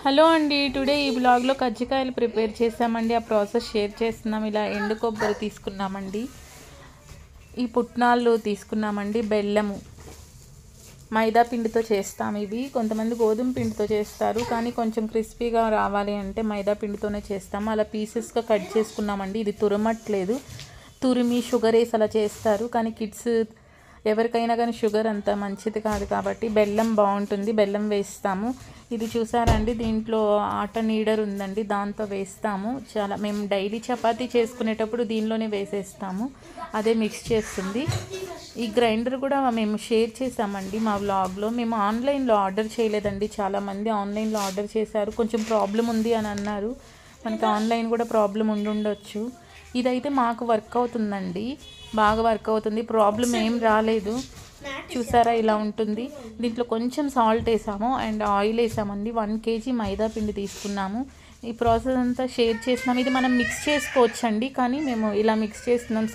Hello అండి, today ఈ బ్లాగ్లో కజ్జికాయలు ప్రిపేర్ చేసామండి. ఆ ప్రాసెస్ షేర్ చేస్తున్నాం. ఇలా ఎండు కొబ్బరి తీసుకున్నామండి, ఈ పుట్నాలు తీసుకున్నామండి, బెల్లము, మైదా పిండితో చేస్తాం. ఇవి కొంతమంది గోధుమ పిండితో చేస్తారు, కానీ కొంచెం క్రిస్పీగా రావాలి అంటే మైదా పిండితోనే చేస్తాము. అలా పీసెస్గా కట్ చేసుకున్నామండి. ఇది తురమట్లేదు, తురిమి షుగర్ వేసి అలా చేస్తారు, కానీ కిడ్స్ ఎవరికైనా కానీ షుగర్ అంత మంచిది కాదు కాబట్టి బెల్లం బాగుంటుంది, బెల్లం వేస్తాము. ఇది చూసారండి, దీంట్లో ఆట నీడర్ ఉందండి, దాంతో వేస్తాము. చాలా మేము డైలీ చపాతీ చేసుకునేటప్పుడు దీనిలోనే వేసేస్తాము, అదే మిక్స్ చేస్తుంది. ఈ గ్రైండర్ కూడా మేము షేర్ చేసామండి మా వ్లాగ్లో. మేము ఆన్లైన్లో ఆర్డర్ చేయలేదండి, చాలామంది ఆన్లైన్లో ఆర్డర్ చేశారు, కొంచెం ప్రాబ్లం ఉంది అని అన్నారు. మనకి ఆన్లైన్ కూడా ప్రాబ్లం ఉండొచ్చు. ఇదైతే మాకు వర్క్ అవుతుందండి, బాగా వర్క్ అవుతుంది, ప్రాబ్లం ఏం రాలేదు. చూసారా ఇలా ఉంటుంది. దీంట్లో కొంచెం సాల్ట్ వేసాము అండ్ ఆయిల్ వేసామండి. 1 kg మైదా పిండి తీసుకున్నాము. ఈ ప్రాసెస్ అంతా షేర్ చేస్తున్నాం. ఇది మనం మిక్స్ చేసుకోవచ్చండి, కానీ మేము ఇలా మిక్స్ చేస్తున్నాం.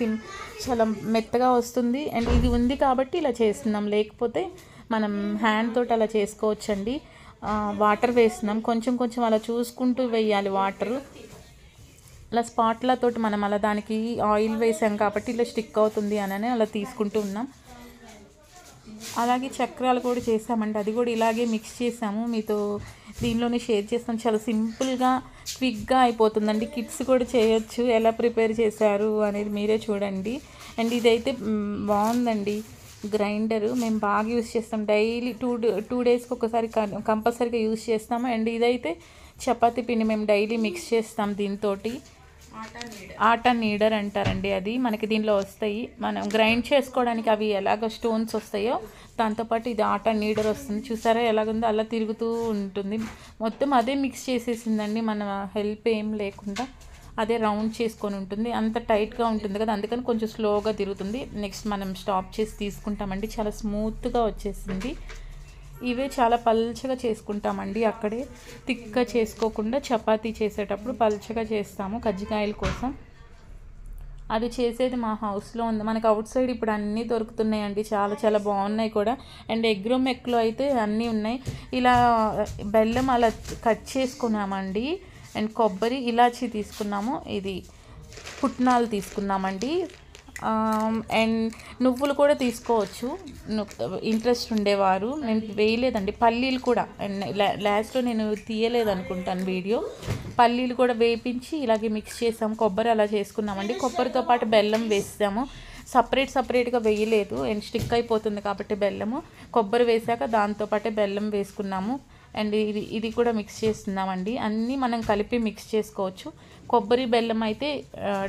చాలా మెత్తగా వస్తుంది అండ్ ఇది ఉంది కాబట్టి ఇలా చేస్తున్నాం, లేకపోతే మనం హ్యాండ్ తోటి అలా చేసుకోవచ్చండి. వాటర్ వేస్తున్నాం, కొంచెం కొంచెం అలా చూసుకుంటూ వేయాలి వాటరు. ఇలా స్పాట్లతోటి మనం అలా దానికి ఆయిల్ వేసాం కాబట్టి ఇలా స్టిక్ అవుతుంది అని అలా తీసుకుంటూ ఉన్నాం. అలాగే చక్రాలు కూడా చేసామండి, అది కూడా ఇలాగే మిక్స్ చేసాము. మీతో దీనిలోనే షేర్ చేస్తాం. చాలా సింపుల్గా క్విక్గా అయిపోతుందండి, కిడ్స్ కూడా చేయొచ్చు. ఎలా ప్రిపేర్ చేశారు అనేది మీరే చూడండి. అండ్ ఇదైతే బాగుందండి గ్రైండరు, మేము బాగా యూస్ చేస్తాం. డైలీ టూ డేస్కి ఒకసారి కంపల్సరీగా యూస్ చేస్తాము. అండ్ ఇదైతే చపాతీ పిండి మేము డైలీ మిక్స్ చేస్తాం దీంతో. ఆటా నీడర్ అంటారండి, అది మనకి దీనిలో వస్తాయి. మనం గ్రైండ్ చేసుకోవడానికి అవి ఎలాగ స్టోన్స్ వస్తాయో దాంతోపాటు ఇది ఆటా నీడర్ వస్తుంది. చూసారా ఎలాగుందో, అలా తిరుగుతూ ఉంటుంది. మొత్తం అదే మిక్స్ చేసేసిందండి, మన హెల్ప్ ఏం లేకుండా అదే రౌండ్ చేసుకొని ఉంటుంది. అంత టైట్గా ఉంటుంది కదా, అందుకని కొంచెం స్లోగా తిరుగుతుంది. నెక్స్ట్ మనం స్టాప్ చేసి తీసుకుంటామండి. చాలా స్మూత్గా వచ్చేసింది. ఇవే చాలా పల్చగా చేసుకుంటామండి, అక్కడే థిక్గా చేసుకోకుండా చపాతీ చేసేటప్పుడు పల్చగా చేస్తాము కజ్జికాయల కోసం. అది చేసేది మా హౌస్లో ఉంది. మనకు అవుట్ సైడ్ ఇప్పుడు అన్నీ దొరుకుతున్నాయండి, చాలా చాలా బాగున్నాయి కూడా. అండ్ ఎగ్రో మెక్లో అయితే అన్నీ ఉన్నాయి. ఇలా బెల్లం అలా కట్ చేసుకున్నామండి. అండ్ కొబ్బరి, ఇలాచీ తీసుకున్నాము. ఇది పుట్నాలు తీసుకున్నామండి. అండ్ నువ్వులు కూడా తీసుకోవచ్చు, ఇంట్రెస్ట్ ఉండేవారు. నేను వేయలేదండి. పల్లీలు కూడా, అండ్ లాస్ట్లో నేను తీయలేదు అనుకుంటాను వీడియో. పల్లీలు కూడా వేపించి ఇలాగే మిక్స్ చేసాము. కొబ్బరి అలా చేసుకున్నామండి. కొబ్బరితో పాటు బెల్లం వేసాము, సపరేట్గా వేయలేదు, అండ్ స్టిక్ అయిపోతుంది కాబట్టి బెల్లము. కొబ్బరి వేసాక దాంతోపాటే బెల్లం వేసుకున్నాము. అండ్ ఇది కూడా మిక్స్ చేస్తున్నామండి. అన్నీ మనం కలిపి మిక్స్ చేసుకోవచ్చు. కొబ్బరి బెల్లం అయితే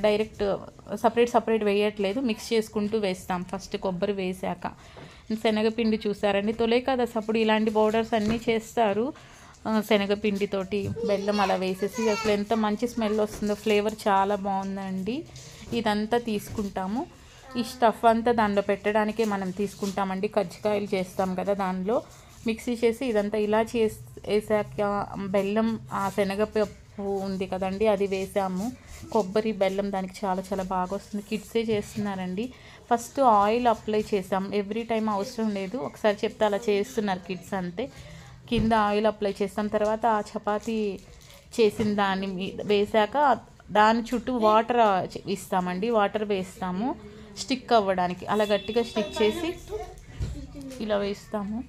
డైరెక్ట్ సపరేట్ వేయట్లేదు, మిక్స్ చేసుకుంటూ వేస్తాం ఫస్ట్ కొబ్బరి వేసాక. శనగపిండి చూసారండి, తొలే కదా అప్పుడు ఇలాంటి పౌడర్స్ అన్నీ చేస్తారు. శనగపిండితోటి బెల్లం అలా వేసేసి అసలు ఎంత మంచి స్మెల్ వస్తుందో, ఫ్లేవర్ చాలా బాగుందండి. ఇదంతా తీసుకుంటాము. ఈ స్టఫ్ అంతా దాంట్లో పెట్టడానికే మనం తీసుకుంటామండి. కజ్జికాయలు చేస్తాం కదా, దానిలో మిక్సీ చేసి ఇదంతా ఇలా వేసాక బెల్లం, ఆ శనగపప్పు ఉంది కదండి అది వేసాము. కొబ్బరి బెల్లం దానికి చాలా చాలా బాగా వస్తుంది. కిడ్సే చేస్తున్నారండి. ఫస్ట్ ఆయిల్ అప్లై చేసాం, ఎవ్రీ టైం అవసరం లేదు, ఒకసారి చెప్తే అలా చేస్తున్నారు కిడ్స్ అంతే. కింద ఆయిల్ అప్లై చేస్తాం, తర్వాత ఆ చపాతీ చేసిన దాన్ని వేసాక దాని చుట్టూ వాటర్ ఇస్తామండి. వాటర్ వేస్తాము స్టిక్ అవ్వడానికి, అలా గట్టిగా స్టిక్ చేసి ఇలా వేస్తాము.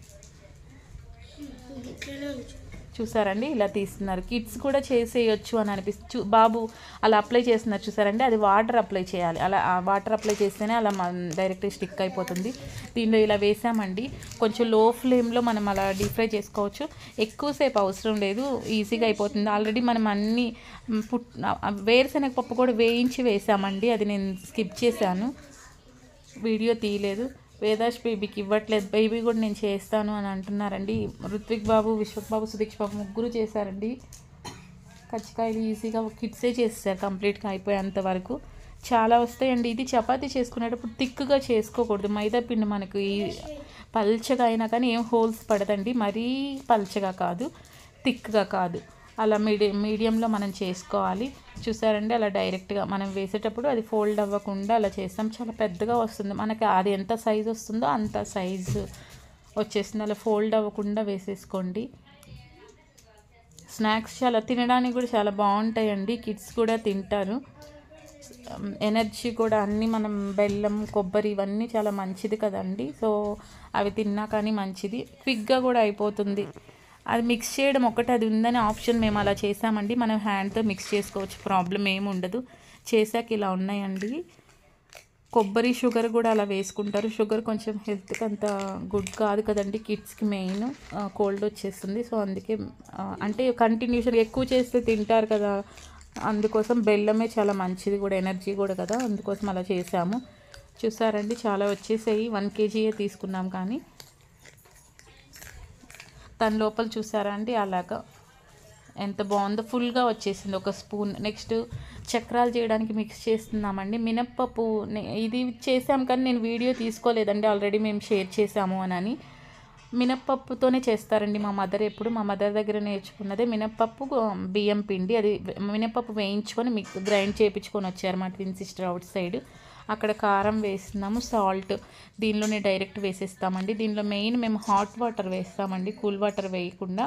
చూసారండి ఇలా తీస్తున్నారు. కిడ్స్ కూడా చేసేయచ్చు అని అనిపిస్తుంది. బాబు అలా అప్లై చేస్తున్నారు చూసారండి, అది వాటర్ అప్లై చేయాలి. అలా వాటర్ అప్లై చేస్తేనే అలా డైరెక్ట్ స్టిక్ అయిపోతుంది. దీనిలో ఇలా వేసామండి. కొంచెం లో ఫ్లేమ్లో మనం అలా డీప్ ఫ్రై చేసుకోవచ్చు, ఎక్కువసేపు అవసరం లేదు, ఈజీగా అయిపోతుంది. ఆల్రెడీ మనం అన్నీ వేరుశనగ పప్పు కూడా వేయించి వేసామండి, అది నేను స్కిప్ చేశాను, వీడియో తీయలేదు. వేదాష్ బేబీకి ఇవ్వట్లేదు, బేబీ కూడా నేను చేస్తాను అని అంటున్నారండి. ఋత్విక్ బాబు, విశ్వక్ బాబు, సుదీక్ష్ బాబు ముగ్గురు చేశారండి కజ్జికాయలు. ఈజీగా కిడ్సే చేస్తారు కంప్లీట్గా అయిపోయేంత వరకు. చాలా వస్తాయండి. ఇది చపాతీ చేసుకునేటప్పుడు థిక్గా చేసుకోకూడదు. మైదా పిండి మనకి పల్చగా అయినా కానీ ఏం హోల్స్ పడదండి, మరీ పల్చగా కాదు, థిక్గా కాదు, అలా మీడియంలో మనం చేసుకోవాలి. చూసారండి అలా డైరెక్ట్గా మనం వేసేటప్పుడు అది ఫోల్డ్ అవ్వకుండా అలా చేస్తాం. చాలా పెద్దగా వస్తుంది మనకి, అది ఎంత సైజు వస్తుందో అంత సైజు వచ్చేస్తుంది. అలా ఫోల్డ్ అవ్వకుండా వేసేసుకోండి. స్నాక్స్ చాలా తినడానికి కూడా చాలా బాగుంటాయండి, కిడ్స్ కూడా తింటారు. ఎనర్జీ కూడా అన్నీ మనం బెల్లం కొబ్బరి ఇవన్నీ చాలా మంచిది కదండి. సో అవి తిన్నా కానీ మంచిది, క్విక్గా కూడా అయిపోతుంది. అది మిక్స్ చేయడం ఒకటి అది ఉందని ఆప్షన్ మేము అలా చేసామండి. మనం హ్యాండ్తో మిక్స్ చేసుకోవచ్చు, ప్రాబ్లం ఏమి ఉండదు. చేశాక ఇలా ఉన్నాయండి. కొబ్బరి షుగర్ కూడా అలా వేసుకుంటారు. షుగర్ కొంచెం హెల్త్కి అంత గుడ్ కాదు కదండి, కిడ్స్కి మెయిన్ కోల్డ్ వచ్చేస్తుంది. సో అందుకే అంటే కంటిన్యూషన్గా ఎక్కువ చేస్తే తింటారు కదా, అందుకోసం బెల్లమే చాలా మంచిది కూడా, ఎనర్జీ కూడా కదా, అందుకోసం అలా చేసాము. చూసారండి చాలా వచ్చేసాయి, 1 kg తీసుకున్నాం కానీ దాని లోపల చూసారా అండి అలాగా ఎంత బాగుందో, ఫుల్గా వచ్చేసింది ఒక స్పూన్. నెక్స్ట్ చక్రాలు చేయడానికి మిక్స్ చేస్తున్నామండి. మినప్పప్పు ఇది చేసాం కానీ నేను వీడియో తీసుకోలేదండి, ఆల్రెడీ మేము షేర్ చేసాము అని. మినప్పప్పుతోనే చేస్తారండి మా మదర్, ఎప్పుడు మా మదర్ దగ్గర నేర్చుకున్నదే మినప్పప్పు బియ్యం పిండి. అది మినప్పప్పు వేయించుకొని గ్రైండ్ చేయించుకొని వచ్చారు మా ట్విన్ సిస్టర్ అవుట్ సైడ్. అక్కడ కారం వేస్తున్నాము, సాల్ట్ దీనిలోనే డైరెక్ట్ వేసేస్తామండి. దీనిలో మెయిన్ మేము హాట్ వాటర్ వేస్తామండి, కూల్ వాటర్ వేయకుండా.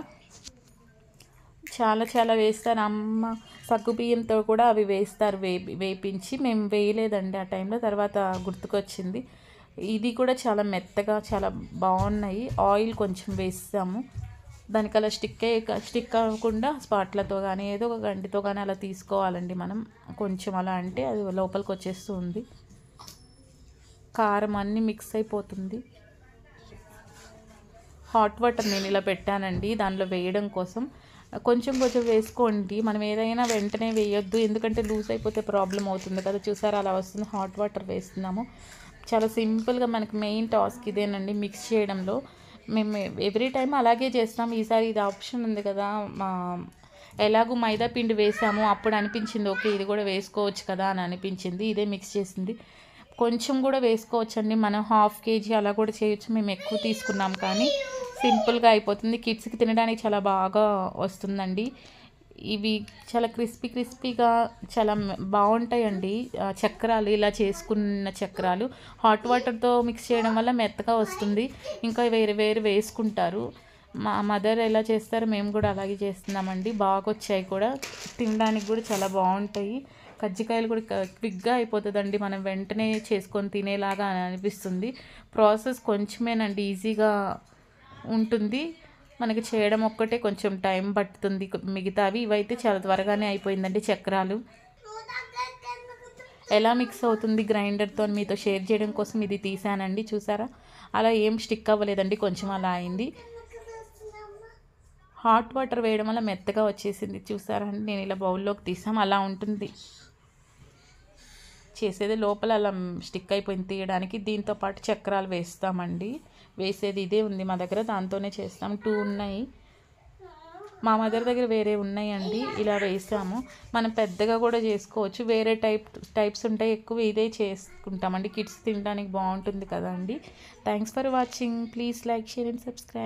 చాలా వేస్తారు అమ్మ, సగ్గుబియ్యంతో కూడా అవి వేస్తారు వేపించి. మేము వేయలేదండి ఆ టైంలో, తర్వాత గుర్తుకొచ్చింది. ఇది కూడా చాలా మెత్తగా చాలా బాగున్నాయి. ఆయిల్ కొంచెం వేస్తాము, దానికి అలా స్టిక్ అవ్వకుండా స్పాట్లతో కానీ ఏదో ఒక గంటితో కానీ అలా తీసుకోవాలండి మనం. కొంచెం అలా అంటే అది లోపలికి వచ్చేస్తుంది, కారం అన్నీ మిక్స్ అయిపోతుంది. హాట్ వాటర్ నేను ఇలా పెట్టానండి దానిలో వేయడం కోసం. కొంచెం వేసుకోండి, మనం ఏదైనా వెంటనే వేయొద్దు, ఎందుకంటే లూజ్ అయిపోతే ప్రాబ్లం అవుతుంది కదా. చూసారా అలా వస్తుంది. హాట్ వాటర్ వేస్తున్నాము. చాలా సింపుల్గా మనకి మెయిన్ టాస్క్ ఇదేనండి మిక్స్ చేయడంలో. మేము ఎవ్రీ టైం అలాగే చేస్తాం, ఈసారి ఇది ఆప్షన్ ఉంది కదా, ఎలాగూ మైదా పిండి వేసాము, అప్పుడు అనిపించింది ఓకే ఇది కూడా వేసుకోవచ్చు కదా అని అనిపించింది. ఇదే మిక్స్ చేసింది, కొంచెం కూడా వేసుకోవచ్చండి, మనం 1/2 kg అలా కూడా చేయొచ్చు. మేము ఎక్కువ తీసుకున్నాం కానీ సింపుల్గా అయిపోతుంది, కిడ్స్కి తినడానికి చాలా బాగా వస్తుందండి. ఇవి చాలా క్రిస్పీగా చాలా బాగుంటాయండి చక్రాలు. ఇలా చేసుకున్న చక్రాలు హాట్ వాటర్తో మిక్స్ చేయడం వల్ల మెత్తగా వస్తుంది, ఇంకా వేరు వేసుకుంటారు. మా మదర్ ఎలా చేస్తారో మేము కూడా అలాగే చేస్తున్నామండి. బాగా వచ్చాయి కూడా, తినడానికి కూడా చాలా బాగుంటాయి. కజ్జికాయలు కూడా క్విక్గా అయిపోతుందండి, మనం వెంటనే చేసుకొని తినేలాగా అని అనిపిస్తుంది. ప్రాసెస్ కొంచెమేనండి, ఈజీగా ఉంటుంది. మనకి చేయడం ఒక్కటే కొంచెం టైం పడుతుంది, మిగతావి ఇవైతే చాలా త్వరగానే అయిపోయిందండి. చక్రాలు ఎలా మిక్స్ అవుతుంది గ్రైండర్తో మీతో షేర్ చేయడం కోసం ఇది తీసానండి. చూసారా అలా ఏం స్టిక్ అవ్వలేదండి, కొంచెం అలా అయింది. హాట్ వాటర్ వేయడం వల్ల మెత్తగా వచ్చేసింది. చూసారా అండి, నేను ఇలా బౌల్లోకి తీసాం, అలా ఉంటుంది చేసేది. లోపల అలా స్టిక్ అయిపోయింది తీయడానికి. దీంతో పాటు చక్రాలు వేస్తామండి, వేసేది ఇదే ఉంది మా దగ్గర, దాంతోనే చేస్తాం. 2 ఉన్నాయి, మా మదర్ దగ్గర వేరే ఉన్నాయండి. ఇలా వేసాము, మనం పెద్దగా కూడా చేసుకోవచ్చు, వేరే టైప్స్ ఉంటాయి, ఎక్కువ ఇదే చేసుకుంటామండి. కిడ్స్ తినడానికి బాగుంటుంది కదండి. Thanks for watching, please like, share and subscribe.